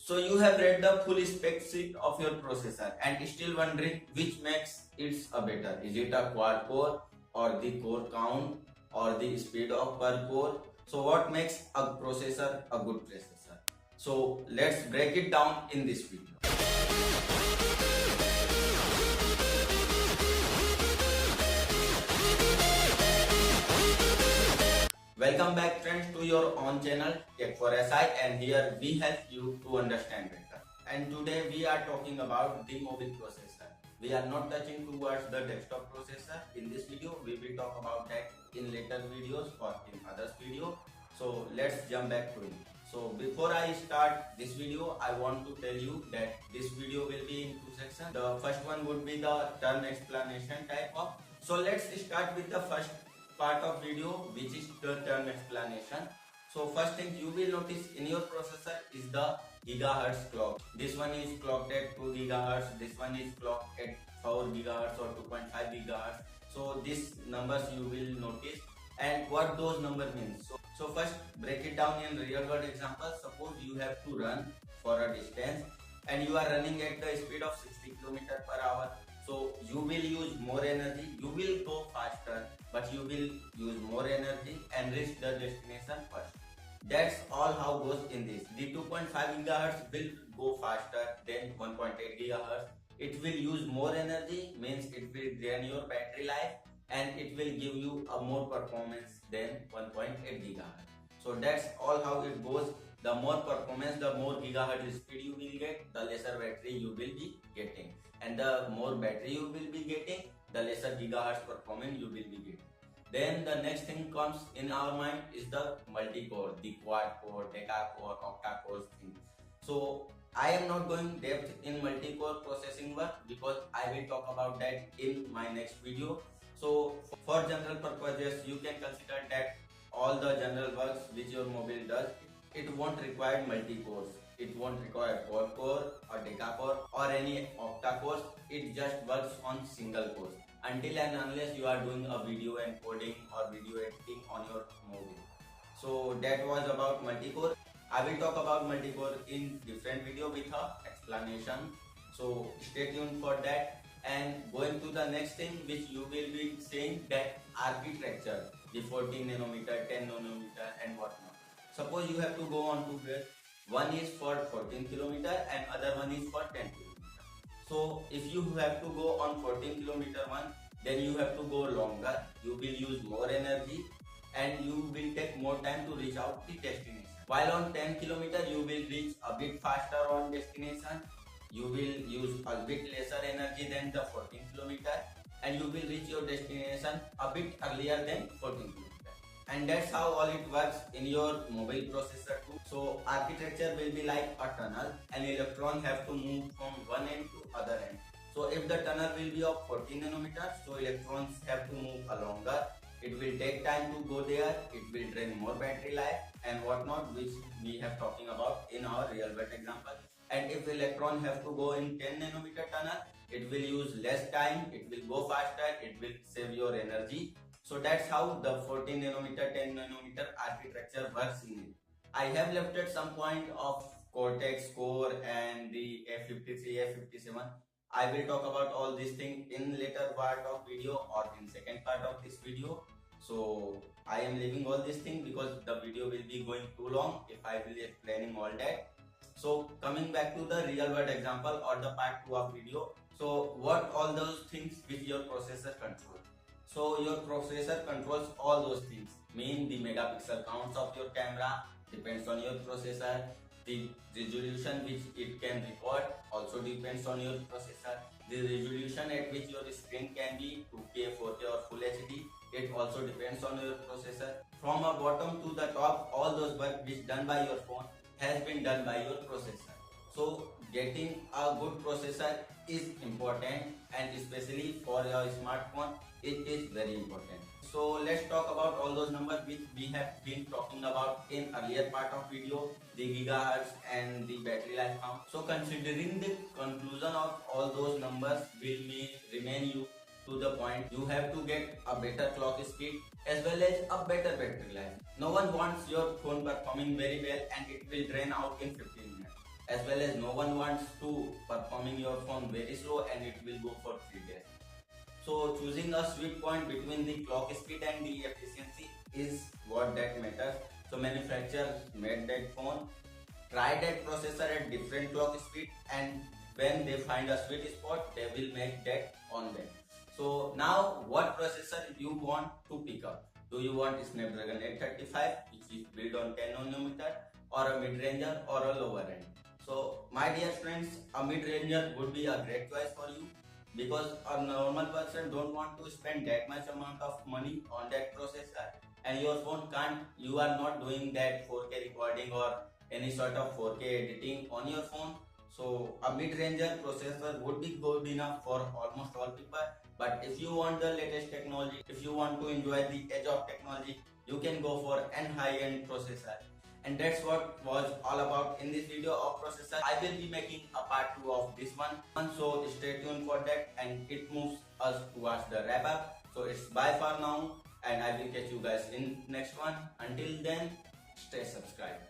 So you have read the full spec sheet of your processor and still wondering which makes it a better. Is it a quad core or the core count or the speed of per core? So what makes a processor a good processor? So let's break it down in this video. Welcome back friends to your own channel Tech4SI, and here we help you to understand better. And today we are talking about the mobile processor. We are not touching towards the desktop processor in this video. We will talk about that in later videos or in others video. So let's jump back to it. So before I start this video, I want to tell you that this video will be in two sections. The first one would be the term explanation type of. So let's start with the first part of video, which is the term explanation. So first thing you will notice in your processor is the gigahertz clock. This one is clocked at 2 gigahertz, this one is clocked at 4 gigahertz or 2.5 gigahertz. So these numbers you will notice and what those numbers means. So first break it down in real world example. Suppose you have to run for a distance and you are running at the speed of 60 km per hour. So you will use more energy, you will go faster, but you will use more energy and reach the destination first. That's all how goes in this. The 2.5 GHz will go faster than 1.8 GHz. It will use more energy, means it will drain your battery life and it will give you a more performance than 1.8 GHz. So that's all how it goes. The more performance, the more gigahertz speed you will get, the lesser battery you will be getting. And the more battery you will be getting, the lesser gigahertz performance you will be getting. Then the next thing comes in our mind is the multi-core, the quad core, deca-core, octa-core thing. So I am not going depth in multi-core processing work because I will talk about that in my next video. So for general purposes, you can consider that all the general works which your mobile does, it won't require multi-cores. It won't require quad core or deca-core or any octa-cores. It just works on single cores until and unless you are doing a video encoding or video editing on your mobile. So that was about multi-core. I will talk about multi-core in different video with a explanation. So stay tuned for that. And going to the next thing which you will be saying, that architecture, the 14 nanometer, 10 nanometer and whatnot. Suppose you have to go on to where one is for 14 kilometer and other one is for 10 kilometer. So if you have to go on 14 kilometer one, then you have to go longer. You will use more energy and you will take more time to reach out the destination. While on 10 kilometer you will reach a bit faster on destination. You will use a bit lesser energy than the 14 kilometer and you will reach your destination a bit earlier than 14 kilometer. And that's how all it works in your mobile processor too. So architecture will be like a tunnel and electron have to move from one end to other end. So if the tunnel will be of 14 nanometers, so electrons have to move longer. It will take time to go there, it will drain more battery life and whatnot, which we have talking about in our real world example. And if electron have to go in 10 nanometer tunnel, it will use less time, it will go faster, it will save your energy. So that's how the 14 nanometer, 10 nanometer architecture works in it. I have left at some point of Cortex core and the F53, F57. I will talk about all these things in later part of video or in second part of this video. So I am leaving all these things because the video will be going too long if I will be explaining all that. So coming back to the real world example or the part 2 of video. So what all those things which your processor controls. So your processor controls all those things. Mean the megapixel counts of your camera depends on your processor. The resolution which it can record also depends on your processor. The resolution at which your screen can be 2K, 4K or Full HD, it also depends on your processor. From a bottom to the top, all those work which done by your phone has been done by your processor. So getting a good processor is important, and especially for your smartphone it is very important. So let's talk about all those numbers which we have been talking about in earlier part of video, the gigahertz and the battery life count. So considering the conclusion of all those numbers will remain you to the point you have to get a better clock speed as well as a better battery life. No one wants your phone performing very well and it will drain out in 15 minutes. as well as no one wants to performing your phone very slow and it will go for 3 days. So choosing a sweet point between the clock speed and the efficiency is what that matters. So manufacturers made that phone, try that processor at different clock speed, and when they find a sweet spot, they will make that on them. So now what processor you want to pick up? Do you want Snapdragon 835 which is built on 10 nanometer, or a mid-ranger, or a lower end? So my dear friends, a mid-ranger would be a great choice for you, because a normal person don't want to spend that much amount of money on that processor, and your phone can't, you are not doing that 4K recording or any sort of 4K editing on your phone. So a mid-ranger processor would be good enough for almost all people. But if you want the latest technology, if you want to enjoy the edge of technology, you can go for an high-end processor. And that's what was all about in this video of processor. I will be making a part 2 of this one, so stay tuned for that, and it moves us towards the wrap up. So it's bye for now, and I will catch you guys in next one. Until then, stay subscribed.